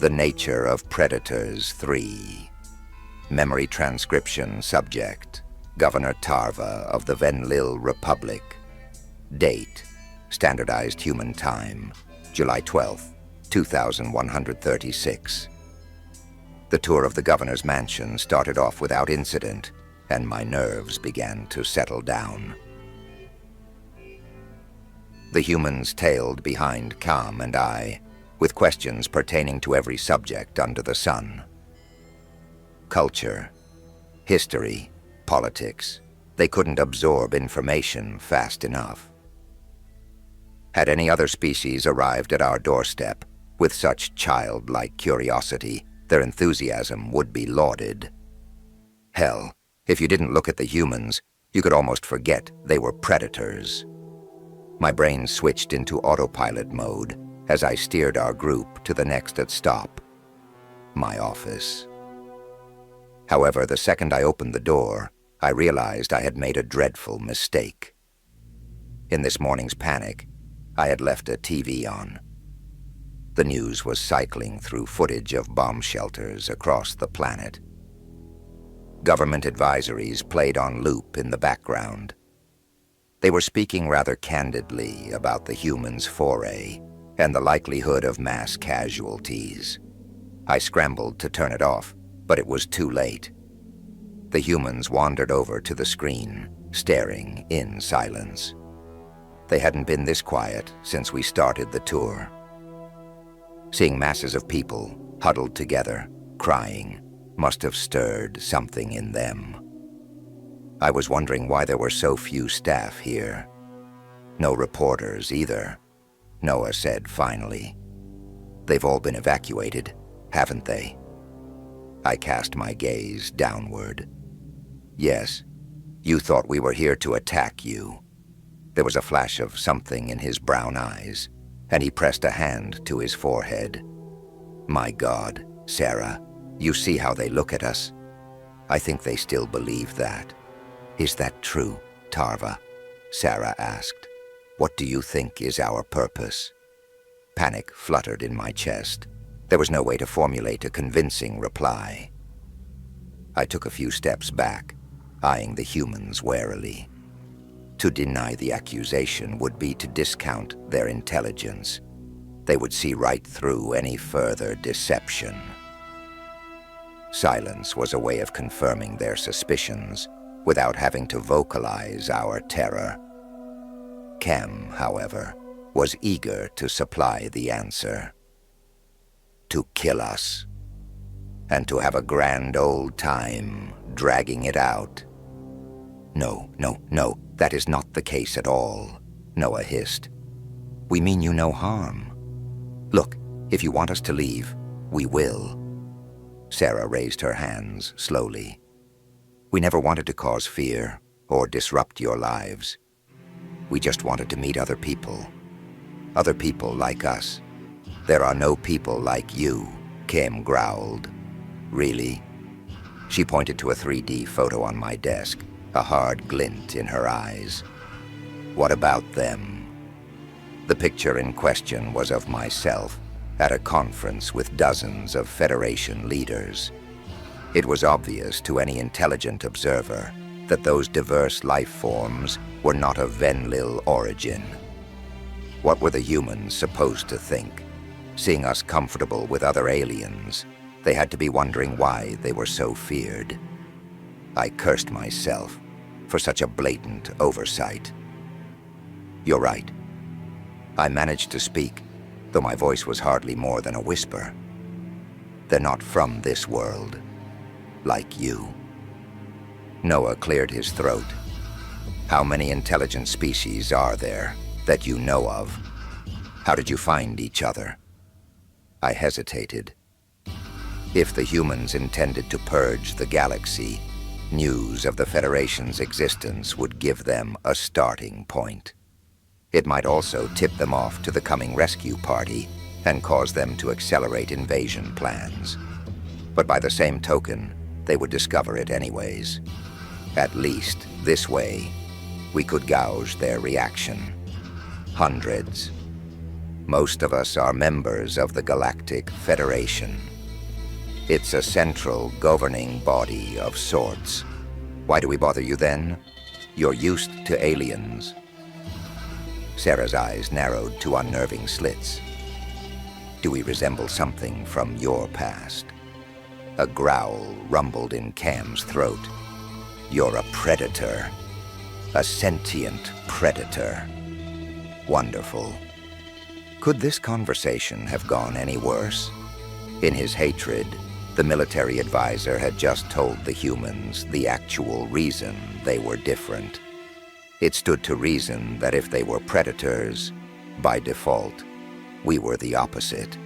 The Nature of Predators 3. Memory transcription subject, Governor Tarva of the Venlil Republic. Date, Standardized Human Time, July 12, 2136. The tour of the governor's mansion started off without incident, and my nerves began to settle down. The humans tailed behind Cam and I, with questions pertaining to every subject under the sun. Culture, history, politics, they couldn't absorb information fast enough. Had any other species arrived at our doorstep with such childlike curiosity, their enthusiasm would be lauded. Hell, if you didn't look at the humans, you could almost forget they were predators. My brain switched into autopilot mode as I steered our group to the next stop, my office. However, the second I opened the door, I realized I had made a dreadful mistake. In this morning's panic, I had left a TV on. The news was cycling through footage of bomb shelters across the planet. Government advisories played on loop in the background. They were speaking rather candidly about the humans' foray and the likelihood of mass casualties. I scrambled to turn it off, but it was too late. The humans wandered over to the screen, staring in silence. They hadn't been this quiet since we started the tour. Seeing masses of people huddled together, crying, must have stirred something in them. I was wondering why there were so few staff here. No reporters either, Noah said finally. They've all been evacuated, haven't they? I cast my gaze downward. Yes, you thought we were here to attack you. There was a flash of something in his brown eyes, and he pressed a hand to his forehead. My God, Sarah, you see how they look at us? I think they still believe that. Is that true, Tarva? Sarah asked. What do you think is our purpose? Panic fluttered in my chest. There was no way to formulate a convincing reply. I took a few steps back, eyeing the humans warily. To deny the accusation would be to discount their intelligence. They would see right through any further deception. Silence was a way of confirming their suspicions without having to vocalize our terror. Cam, however, was eager to supply the answer. To kill us, and to have a grand old time dragging it out. No, that is not the case at all, Noah hissed. We mean you no harm. Look, if you want us to leave, we will. Sarah raised her hands slowly. We never wanted to cause fear or disrupt your lives. We just wanted to meet other people like us. There are no people like you, Kim growled. Really? She pointed to a 3D photo on my desk, a hard glint in her eyes. What about them? The picture in question was of myself at a conference with dozens of Federation leaders. It was obvious to any intelligent observer that those diverse life forms were not of Venlil origin. What were the humans supposed to think? Seeing us comfortable with other aliens, they had to be wondering why they were so feared. I cursed myself for such a blatant oversight. You're right. I managed to speak, though my voice was hardly more than a whisper. They're not from this world, like you. Noah cleared his throat. How many intelligent species are there that you know of? How did you find each other? I hesitated. If the humans intended to purge the galaxy, news of the Federation's existence would give them a starting point. It might also tip them off to the coming rescue party and cause them to accelerate invasion plans. But by the same token, they would discover it anyways. At least, this way, we could gauge their reaction. Hundreds, Most of us are members of the Galactic Federation. It's a central governing body of sorts. Why do we bother you then? You're used to aliens. Sarah's eyes narrowed to unnerving slits. Do we resemble something from your past? A growl rumbled in Cam's throat. You're a predator. A sentient predator. Wonderful. Could this conversation have gone any worse? In his hatred, the military advisor had just told the humans the actual reason they were different. It stood to reason that if they were predators, by default, we were the opposite.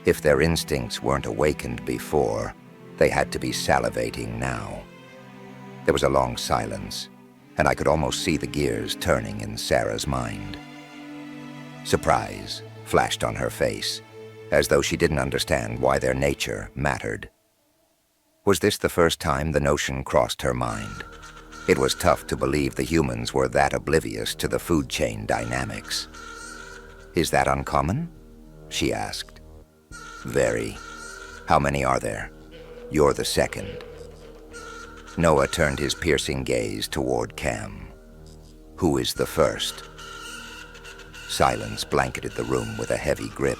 If their instincts weren't awakened before, they had to be salivating now. There was a long silence, and I could almost see the gears turning in Sarah's mind. Surprise flashed on her face, as though she didn't understand why their nature mattered. Was this the first time the notion crossed her mind? It was tough to believe the humans were that oblivious to the food chain dynamics. Is that uncommon? She asked. Very. How many are there? You're the second. Noah turned his piercing gaze toward Cam. Who is the first? Silence blanketed the room with a heavy grip.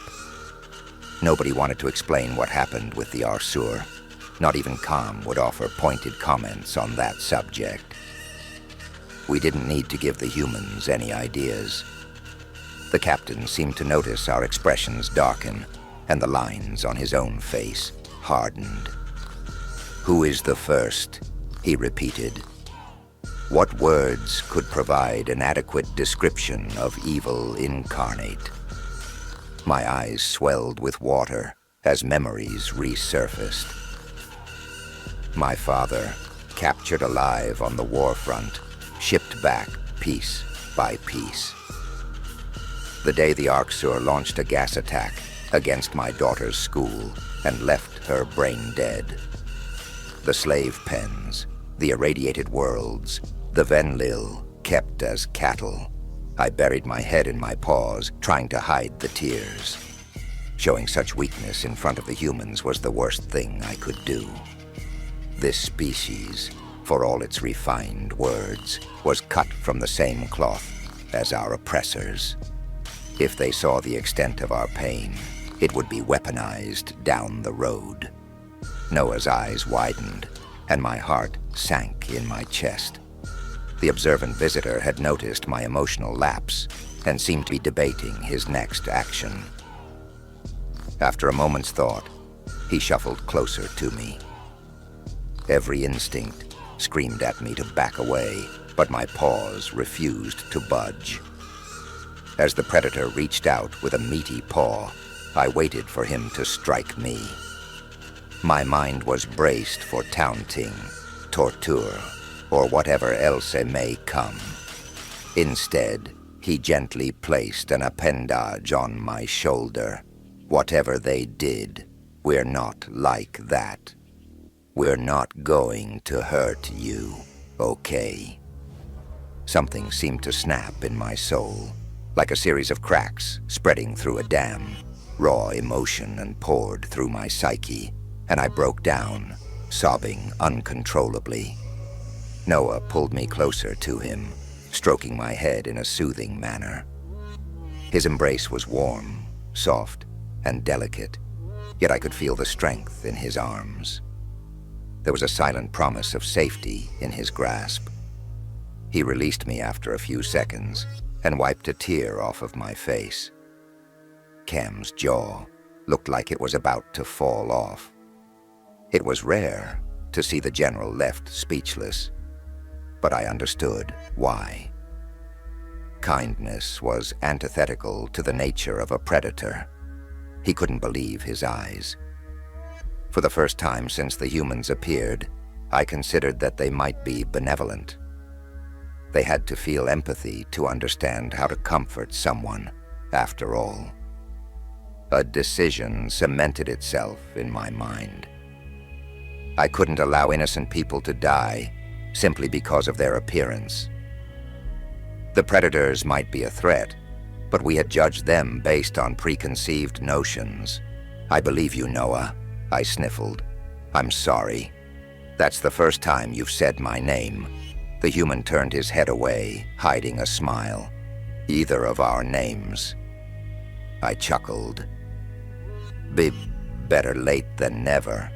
Nobody wanted to explain what happened with the Arsur. Not even Cam would offer pointed comments on that subject. We didn't need to give the humans any ideas. The captain seemed to notice our expressions darken, and the lines on his own face hardened. Who is the first? He repeated. What words could provide an adequate description of evil incarnate? My eyes swelled with water as memories resurfaced. My father, captured alive on the war front, shipped back piece by piece. The day the Arksur launched a gas attack against my daughter's school and left her brain dead. The slave pens, the irradiated worlds, the Venlil kept as cattle. I buried my head in my paws, trying to hide the tears. Showing such weakness in front of the humans was the worst thing I could do. This species, for all its refined words, was cut from the same cloth as our oppressors. If they saw the extent of our pain, it would be weaponized down the road. Noah's eyes widened, and my heart sank in my chest. The observant visitor had noticed my emotional lapse and seemed to be debating his next action. After a moment's thought, he shuffled closer to me. Every instinct screamed at me to back away, but my paws refused to budge. As the predator reached out with a meaty paw, I waited for him to strike me. My mind was braced for taunting, torture, or whatever else it may come. Instead, he gently placed an appendage on my shoulder. Whatever they did, we're not like that. We're not going to hurt you, okay? Something seemed to snap in my soul, like a series of cracks spreading through a dam. Raw emotion and poured through my psyche, and I broke down, sobbing uncontrollably. Noah pulled me closer to him, stroking my head in a soothing manner. His embrace was warm, soft, and delicate, yet I could feel the strength in his arms. There was a silent promise of safety in his grasp. He released me after a few seconds and wiped a tear off of my face. Cam's jaw looked like it was about to fall off. It was rare to see the general left speechless, but I understood why. Kindness was antithetical to the nature of a predator. He couldn't believe his eyes. For the first time since the humans appeared, I considered that they might be benevolent. They had to feel empathy to understand how to comfort someone, after all. A decision cemented itself in my mind. I couldn't allow innocent people to die simply because of their appearance. The predators might be a threat, but we had judged them based on preconceived notions. "I believe you, Noah," I sniffled. "I'm sorry. That's the first time you've said my name." The human turned his head away, hiding a smile. "Either of our names." I chuckled. "Be better late than never.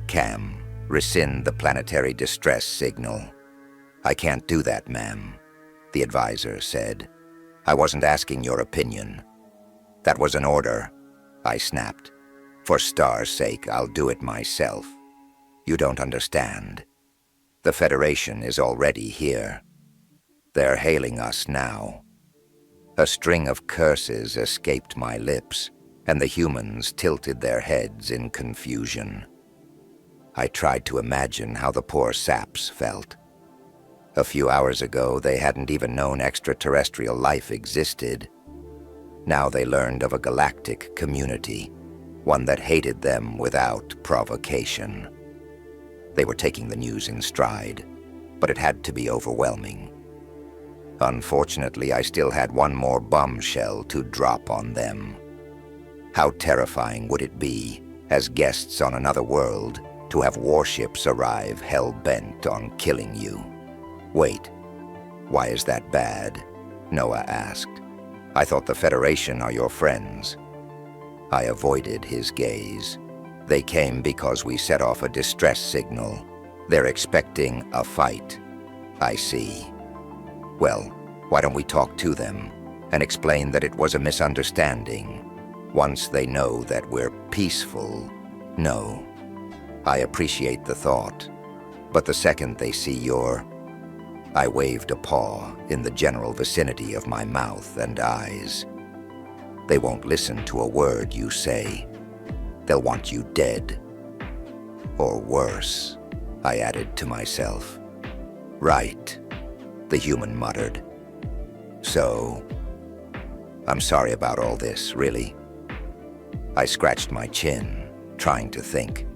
Cam, rescind the planetary distress signal." "I can't do that, ma'am," the advisor said. "I wasn't asking your opinion." "That was an order," I snapped. "For Star's sake, I'll do it myself." "You don't understand. The Federation is already here. They're hailing us now." A string of curses escaped my lips, and the humans tilted their heads in confusion. I tried to imagine how the poor saps felt. A few hours ago, they hadn't even known extraterrestrial life existed. Now they learned of a galactic community, one that hated them without provocation. They were taking the news in stride, but it had to be overwhelming. Unfortunately, I still had one more bombshell to drop on them. How terrifying would it be, as guests on another world, to have warships arrive hell-bent on killing you? "Wait, why is that bad?" Noah asked. "I thought the Federation are your friends." I avoided his gaze. "They came because we set off a distress signal. They're expecting a fight." "I see. Well, why don't we talk to them and explain that it was a misunderstanding? Once they know that we're peaceful." "No. I appreciate the thought, but the second they see your—" I waved a paw in the general vicinity of my mouth and eyes. "They won't listen to a word you say. They'll want you dead. Or worse," I added to myself. "Right," the human muttered. "So, I'm sorry about all this, really." I scratched my chin, trying to think.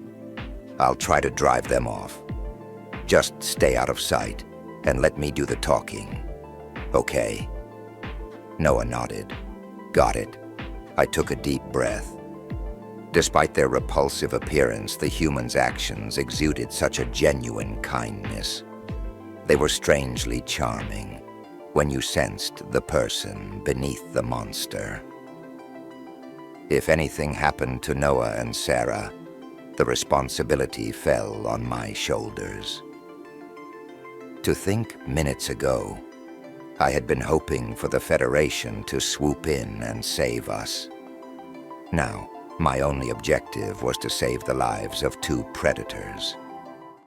"I'll try to drive them off. Just stay out of sight and let me do the talking. Okay?" Noah nodded. "Got it." I took a deep breath. Despite their repulsive appearance, the humans' actions exuded such a genuine kindness. They were strangely charming when you sensed the person beneath the monster. If anything happened to Noah and Sarah, the responsibility fell on my shoulders. To think minutes ago, I had been hoping for the Federation to swoop in and save us. Now, my only objective was to save the lives of two predators.